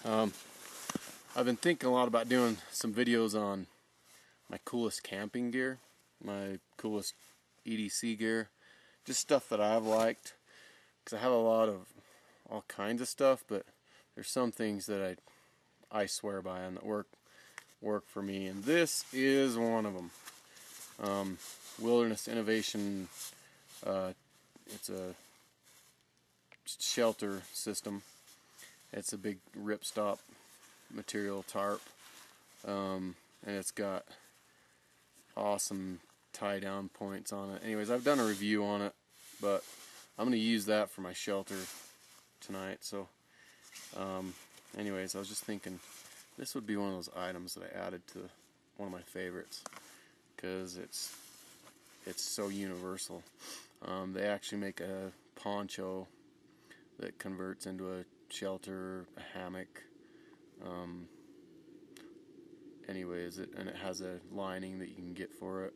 I've been thinking a lot about doing some videos on my coolest camping gear, my coolest EDC gear, just stuff that I've liked, because I have a lot of all kinds of stuff, but there's some things that I swear by and that work for me, and this is one of them. Wilderness Innovation, it's a shelter system. It's a big ripstop material tarp, and it's got awesome tie down points on it. Anyways, I've done a review on it, but I'm going to use that for my shelter tonight. So anyways, I was just thinking this would be one of those items that I added to one of my favorites, because it's so universal. They actually make a poncho that converts into a shelter, a hammock. Anyways, and it has a lining that you can get for it.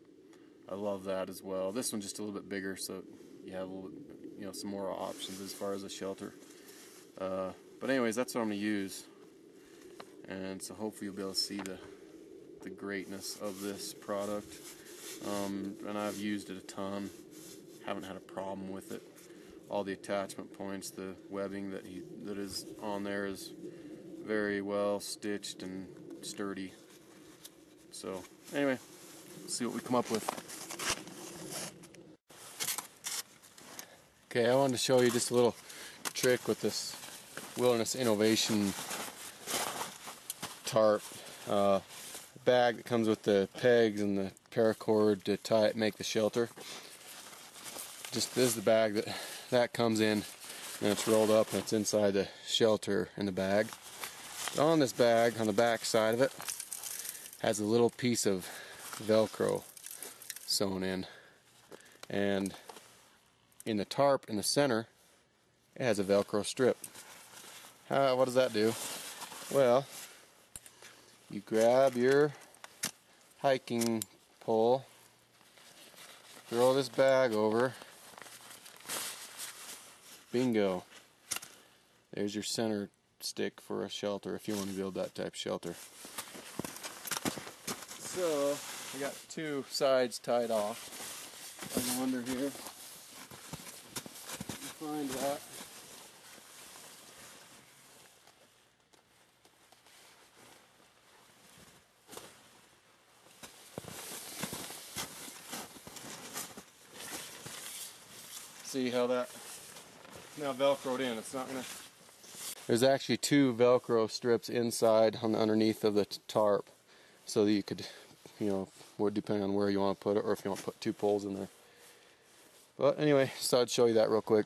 I love that as well. This one's just a little bit bigger, so you have a little bit, some more options as far as a shelter. But anyways, that's what I'm going to use, and so hopefully you'll be able to see the greatness of this product. And I've used it a ton. Haven't had a problem with it. All the attachment points, the webbing that is on there is very well stitched and sturdy. So anyway, let's see what we come up with. Okay, I wanted to show you just a little trick with this Wilderness Innovation tarp. Bag that comes with the pegs and the paracord to make the shelter. Just this is the bag that comes in, and it's rolled up and it's inside the shelter in the bag. On this bag, on the back side of it, has a little piece of Velcro sewn in, and in the tarp in the center it has a Velcro strip. What does that do? Well, you grab your hiking pole, throw this bag over, bingo, there's your center stick for a shelter if you want to build that type of shelter. So I got two sides tied off. I wonder here, find that. See how that now Velcroed in. It's not gonna. There's actually two Velcro strips inside on the underneath of the tarp, so that you could, depending on where you want to put it, or if you want to put two poles in there. But anyway, so I'd show you that real quick.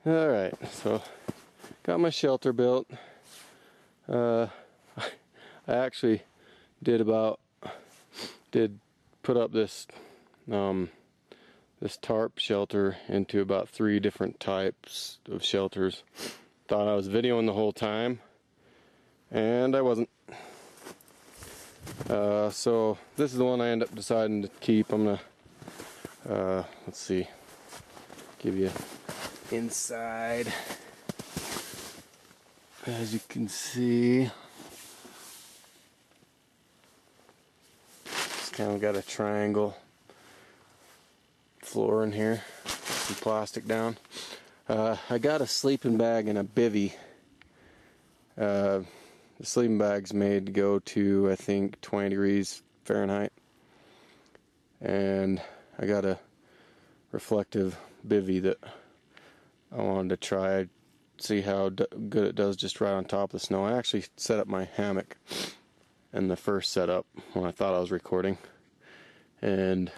Alright, so got my shelter built. I actually did put up this tarp shelter into about 3 different types of shelters. Thought I was videoing the whole time, and I wasn't. So this is the one I end up deciding to keep. I'm gonna let's see, give you inside. As you can see, it's kind of got a triangle floor in here, some plastic down. I got a sleeping bag and a bivvy. The sleeping bag's made to go to, I think, 20 degrees Fahrenheit, and I got a reflective bivvy that I wanted to try, see how good it does just right on top of the snow. I actually set up my hammock in the first setup when I thought I was recording, and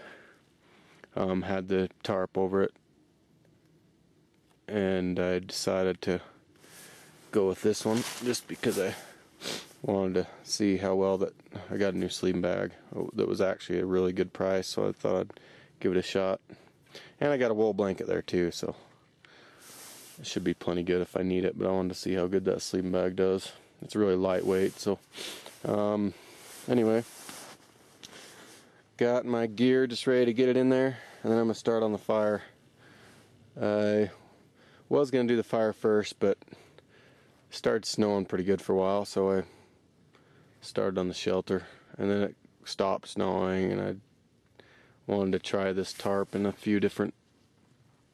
had the tarp over it, and I decided to go with this one just because I wanted to see how well that I got a new sleeping bag that was actually a really good price, so I thought I'd give it a shot. And I got a wool blanket there too, so it should be plenty good if I need it, but I wanted to see how good that sleeping bag does. It's really lightweight, so anyway, got my gear just ready to get it in there, and then I'm going to start on the fire. I was going to do the fire first, but started snowing pretty good for a while, so I started on the shelter, and then it stopped snowing, and I wanted to try this tarp in a few different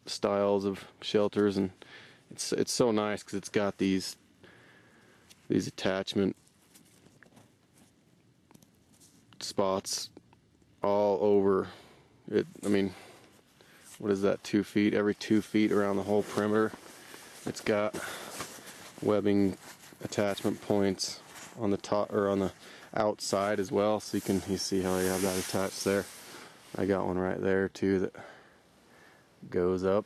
styles of shelters, and it's so nice because it's got these attachment spots all over it. I mean, what is that, 2 feet? Every 2 feet around the whole perimeter, it's got webbing attachment points on the top or on the outside as well, so you see how you have that attached there. I got one right there too that goes up,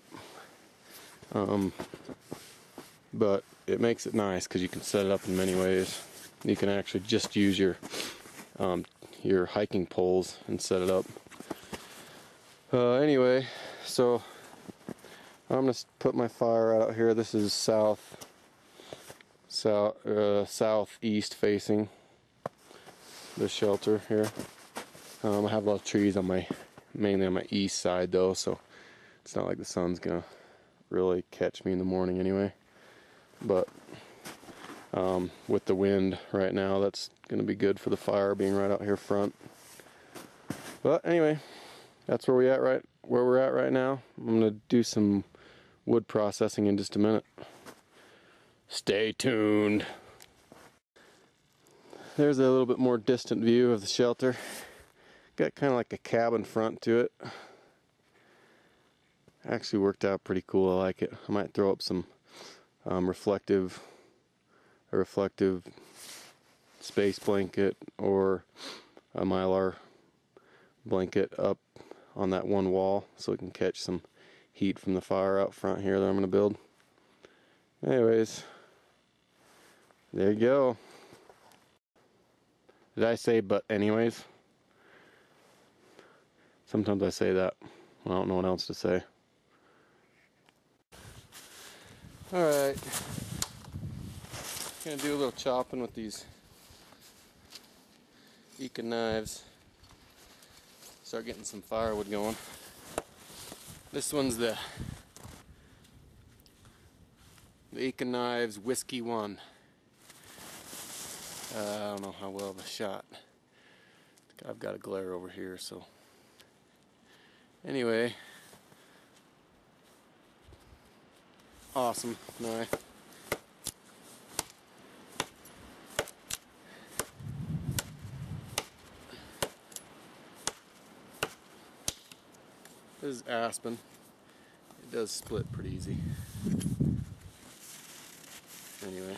but it makes it nice because you can set it up in many ways. You can actually just use your hiking poles and set it up. Anyway, so I'm gonna put my fire out here. This is southeast facing the shelter here. I have a lot of trees on mainly on my east side though, so it's not like the sun's gonna really catch me in the morning anyway. But with the wind right now, that's gonna be good for the fire being right out here front. But anyway, that's where we're at right now. I'm gonna do some wood processing in just a minute. Stay tuned. There's a little bit more distant view of the shelter. Got kind of like a cabin front to it. Actually worked out pretty cool. I like it. I might throw up some reflective space blanket or a mylar blanket up on that one wall so it can catch some heat from the fire out front here that I'm going to build. Anyways, there you go. Did I say but anyways? Sometimes I say that when I don't know what else to say. Alright. Gonna do a little chopping with these Eka knives. Start getting some firewood going. This one's the Eka Knives Whiskey 1. I don't know how well the shot. I've got a glare over here, so anyway, awesome knife. This is aspen. It does split pretty easy. Anyway.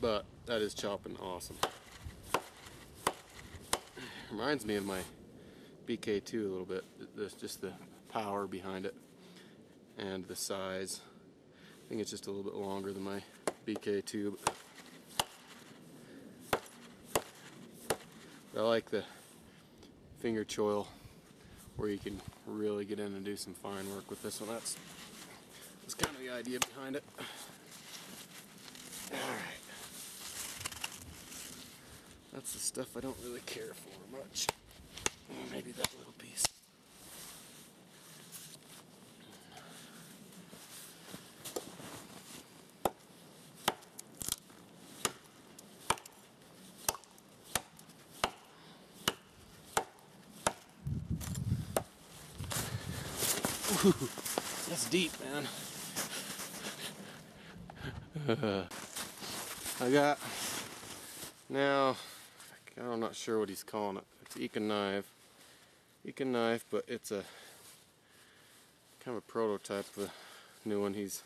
But that is chopping awesome. Reminds me of my BK2 a little bit. There's just the power behind it and the size. I think it's just a little bit longer than my BK2. But I like the finger choil where you can really get in and do some fine work with this one. That's kind of the idea behind it. Alright. That's the stuff I don't really care for much. Maybe that little piece. Ooh, that's deep, man. I got now. I'm not sure what he's calling it. It's Eka knife, but it's a kind of a prototype of a new one he's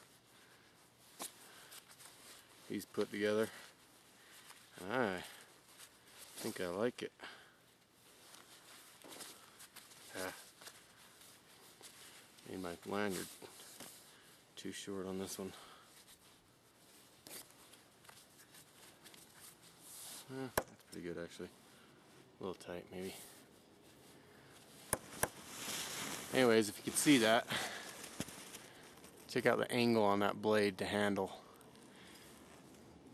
put together. I think I like it. Made my lanyard too short on this one. That's pretty good actually. A little tight maybe. Anyways, if you can see that, check out the angle on that blade to handle.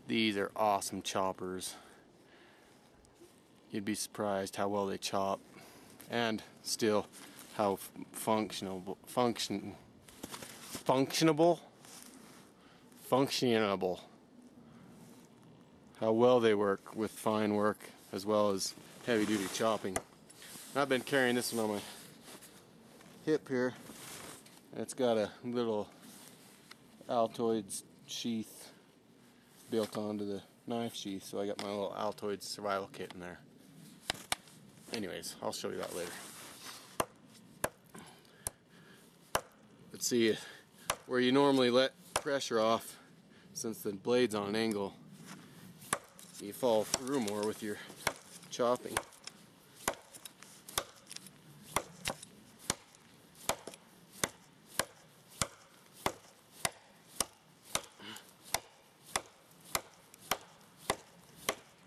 These are awesome choppers. You'd be surprised how well they chop, and still how functionable, how well they work with fine work as well as heavy duty chopping. I've been carrying this one on my hip here, and it's got a little Altoids sheath built onto the knife sheath, so I got my little Altoids survival kit in there. Anyways, I'll show you that later. Let's see, where you normally let pressure off, since the blade's on an angle, you fall through more with your chopping.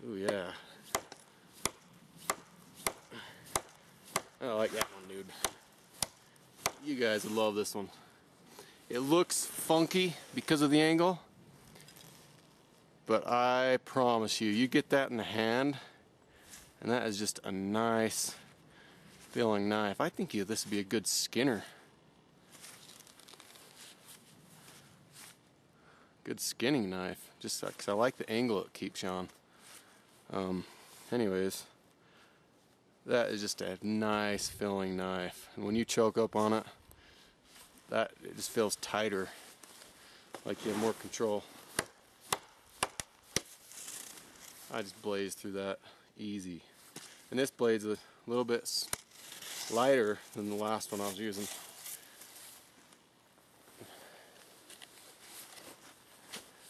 Ooh, yeah. I like that one, dude. You guys would love this one. It looks funky because of the angle, but I promise you, you get that in the hand, and that is just a nice feeling knife. I think this would be a good skinner. Good skinning knife, just because I like the angle it keeps you on. Anyways, that is just a nice filling knife, and when you choke up on it, it just feels tighter, like you have more control. I just blaze through that easy, and this blade's a little bit lighter than the last one I was using.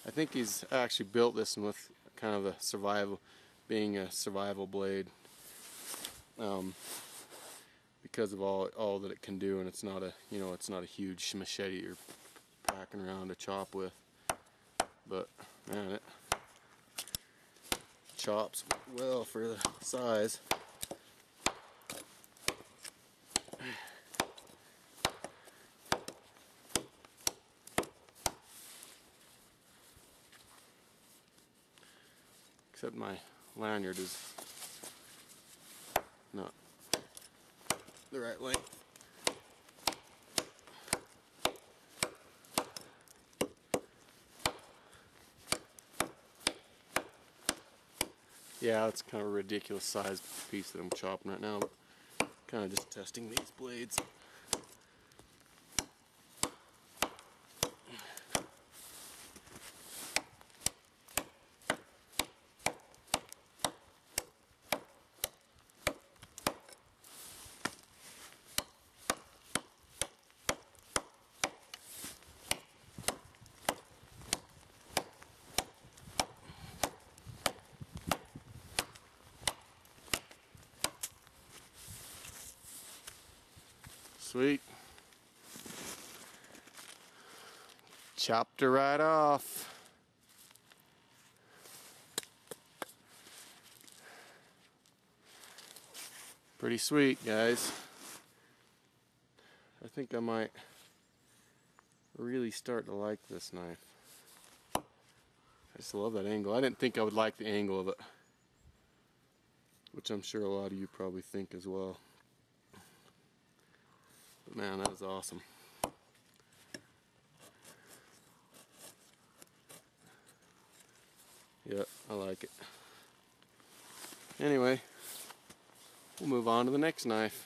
I think he's actually built this one with kind of a being a survival blade, because of all that it can do, and it's not a huge machete you're packing around to chop with. But man, it chops well for the size. Except my lanyard is not the right length. Yeah, it's kind of a ridiculous sized piece that I'm chopping right now, but kind of just testing these blades. Sweet. Chopped her right off. Pretty sweet, guys. I think I might really start to like this knife. I just love that angle. I didn't think I would like the angle of it, which I'm sure a lot of you probably think as well. But man, that was awesome. Yeah, I like it. Anyway, we'll move on to the next knife.